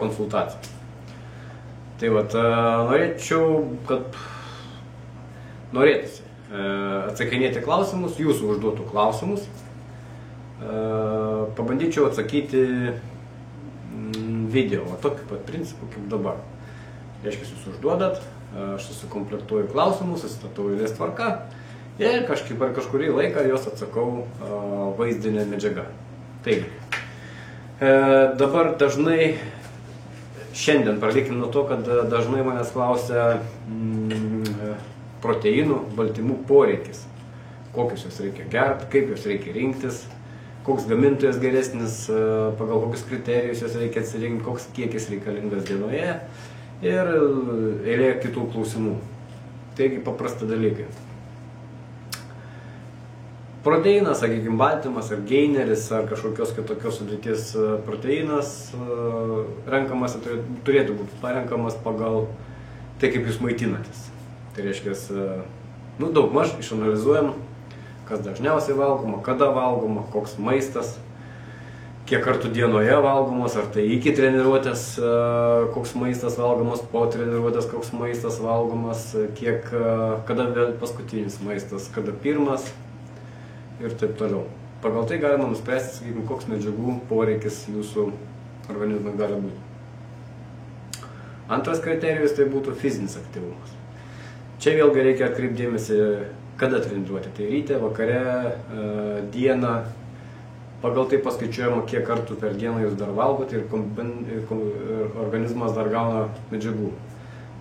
konsultacijos. Tai vat, norėčiau, kad norėtųsi atsakinėti klausimus, jūsų užduotų klausimus. Pabandyčiau atsakyti video, tokiu pat principu kaip dabar. Reiškia, jūs užduodat, aš susikomplektuoju klausimus, susistatau eilės tvarka ir per kažkurį laiką juos atsakau vaizdinė medžiaga. Taigi, dabar dažnai, šiandien pradėkime nuo to, kad dažnai manęs klausia proteinų, baltymų poreikis. Kokius juos reikia gerti, kaip juos reikia rinktis, koks gamintojas geresnis, pagal kokius kriterijus juos reikia atsirinkti, koks kiekis reikalingas dienoje ir eilė kitų klausimų. Taigi paprasti dalykai. Proteinas, sakykime, baltymas ar geineris ar kažkokios kitokios sudėties proteinas renkamas, turėtų būti parenkamas pagal tai, kaip jūs maitinatės. Tai reiškia, daugmaž išanalizuojam, kas dažniausiai valgoma, kada valgoma, koks maistas, kiek kartų dienoje valgomas, ar tai iki treniruotės, koks maistas valgomas, po treniruotės, koks maistas valgomas, kada vėl paskutinis maistas, kada pirmas ir taip toliau. Pagal tai galima nuspręsti, sakykime, koks medžiagų poreikis jūsų organizmui gali būti. Antras kriterijus tai būtų fizinis aktyvumas. Čia vėlgi reikia atkreipti dėmesį, kada treniruoti. Tai ryte, vakare, dieną. Pagal tai paskaičiuojama, kiek kartų per dieną jūs dar valgote ir organizmas dar gauna medžiagų.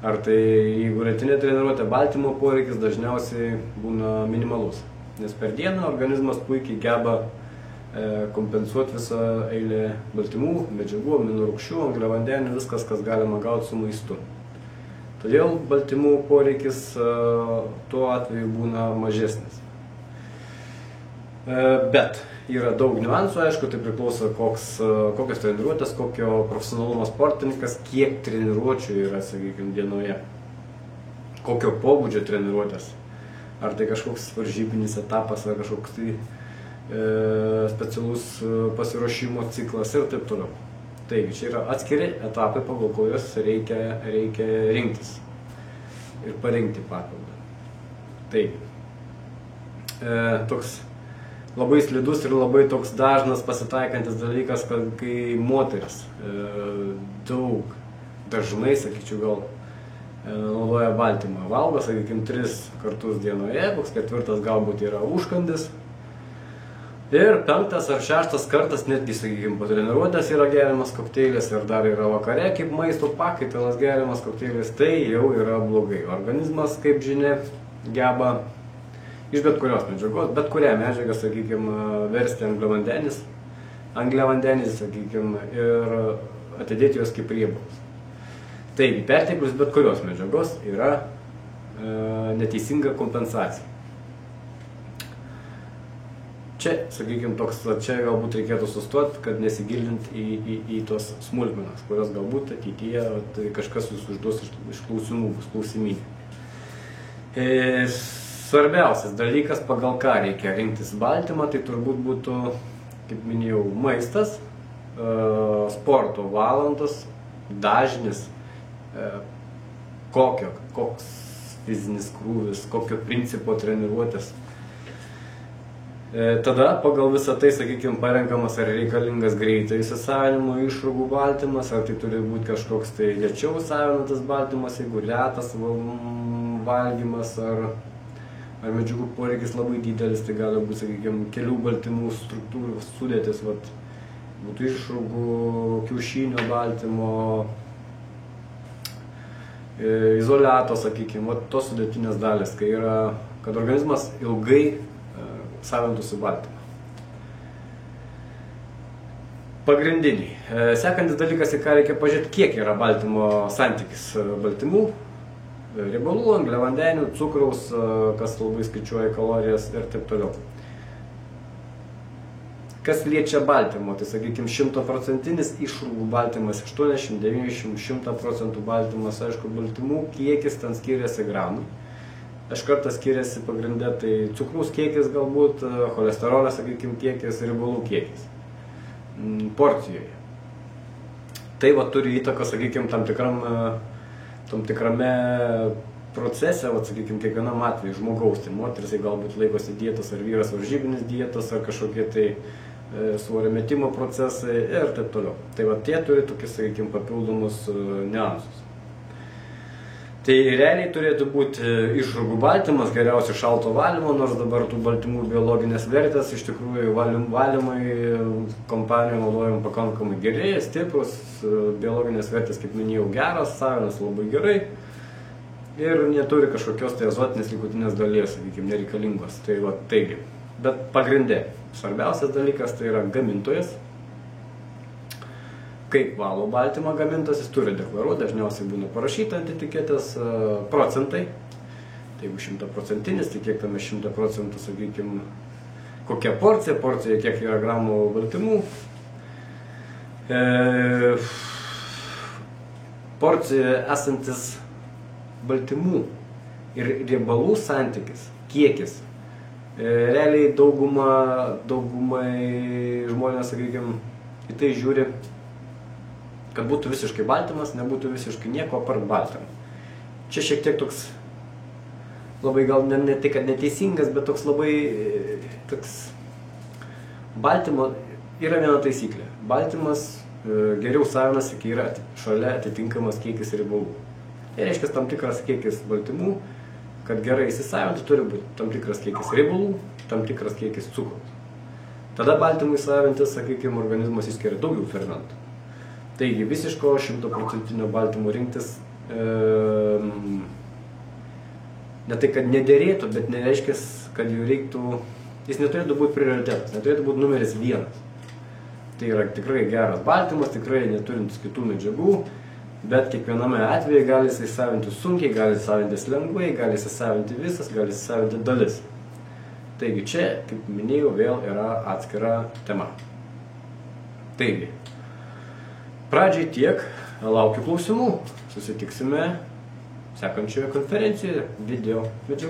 Ar tai jeigu rytinė treniruotė, baltymo poreikis dažniausiai būna minimalus. Nes per dieną organizmas puikiai geba kompensuoti visą eilę baltymų, medžiagų, aminorūgščių, angliavandenių, viskas, kas galima gauti su maistu. Todėl baltymų poreikis tuo atveju būna mažesnis. Bet yra daug niuansų, aišku, tai priklauso kokios treniruotės, kokio profesionalumo sportininkas, kiek treniruočių yra, sakykime, dienoje, kokio pobūdžio treniruotės. Ar tai kažkoks varžybinis etapas, ar kažkoks tai specialus pasiruošimo ciklas ir taip toliau. Taigi, čia yra atskiri etapai, pagal kuriuos reikia rinktis ir parinkti papildą. Taigi, toks labai slidus ir labai toks dažnas pasitaikantis dalykas, kad kai moteris dažnai, sakyčiau, gal naudoja baltymą. Valgo, sakykime, 3 kartus dienoje, koks 4 galbūt yra užkandis. Ir 5 ar 6 kartas netgi, sakykime, po treniruotės yra geriamas kokteilis ir dar yra vakare kaip maisto pakaitalas geriamas kokteilis, tai jau yra blogai. Organizmas, kaip žinia, geba iš bet kurios medžiagos, bet kurią medžiagą, sakykime, versti angliavandenis, sakykime, ir atidėti juos kaip riebalus. Taigi, perteklius bet kurios medžiagos yra neteisinga kompensacija. Čia, sakykime, čia galbūt reikėtų sustoti, kad nesigilinti į tos smulkmenas, kurios galbūt ateityje kažkas jūs užduos iš klausimų, bus klausimynė. Svarbiausias dalykas, pagal ką reikia rinktis baltymą, tai turbūt būtų, kaip minėjau, maistas, sporto valandos, dažnis, koks fizinis krūvis, kokio principo treniruotės. Tada pagal visą tai, sakykime, parenkamas ar reikalingas greitai įsisavinimo išrūgų baltymas, ar tai turi būti kažkoks tai lėčiau įsavinatas baltymas, jeigu retas valgymas, ar medžiagų poreikis labai didelis, tai gali būti, sakykime, kelių baltymų struktūrų sudėtis, būtų išrūgų, kiaušinio baltymo, izoliato, sakykime, tos sudėtinės dalis, kad organizmas ilgai savintųsi baltymą. Pagrindiniai. Sekantis dalykas, į ką reikia pažiūrėti, kiek yra baltymo santykis baltymų, riebalų, angliavandenių, cukraus, kas labai skaičiuoja kalorijas ir taip toliau. Kas liečia baltymo, tai sakykime 100% išrūgų baltymas 80, 90, 100% baltymas, aišku, baltymų kiekis ten skiriasi gramų. Iš karto skiriasi pagrindė, tai cukraus kiekis galbūt, cholesterolio, sakykime, kiekis, riebalų kiekis porcijoje. Tai va turi įtaką, sakykime, tam tikrame procese, va, sakykime, kiekvienam atveju žmogaus, tai moteris galbūt laikosi dietos, ar vyras varžybinis dietos, ar kažkokie tai svorio metimo procesai ir taip toliau. Tai va tie turi tokius, sakykime, papildomus niuansus. Tai realiai turėtų būti išrūgų baltymas, geriausia šalto valymo, nors dabar tų baltymų biologinės vertės iš tikrųjų valymai kompanijų naudojami pakankamai geri, stiprus, biologinės vertės, kaip minėjau, geras, savinas labai gerai ir neturi kažkokios tai azotinės likutinės dalies, sakykime, nereikalingos. Tai va taigi. Bet pagrindė, svarbiausias dalykas tai yra gamintojas. Kaip valo baltymą gamintas, jis turi deklaruoti, dažniausiai būna parašyta ant etiketės procentai. Tai jeigu 100%, tai kiek tame 100%, sakykime, kokia porcija, kiek yra gramų baltymų. Porcijoje esantis baltymų ir riebalų santykis, kiekis. Realiai daugumai žmonės, sakykime, į tai žiūri, kad būtų visiškai baltymas, nebūtų visiškai nieko apart baltymą. Čia šiek tiek toks, labai gal ne tai, kad neteisingas, bet toks labai, baltymo yra viena taisyklė. Baltymas geriau savinasi, kai yra šalia atitinkamas kiekis riebalų. Tai reiškia tam tikras kiekis baltymų, kad gerai įsisavinti turi būti tam tikras kiekis riebalų, tam tikras kiekis cukraus. Tada baltymui savintis, sakykime, organizmas išskiria daugiau fermentų. Taigi visiško 100% baltymų rinktis ne tai, kad nederėtų, bet nereiškia, kad jų reiktų, jis neturėtų būti prioritetas, neturėtų būti numeris 1. Tai yra tikrai geras baltymas, tikrai neturintis kitų medžiagų, bet kiekviename atveju gali įsisavinti sunkiai, gali įsisavintis lengvai, gali įsisavinti visas, gali įsisavinti dalis. Taigi čia, kaip minėjau, vėl yra atskira tema. Taigi, pradžiai tiek, laukiu klausimų, susitiksime sekančioje konferencijoje video medžiagų.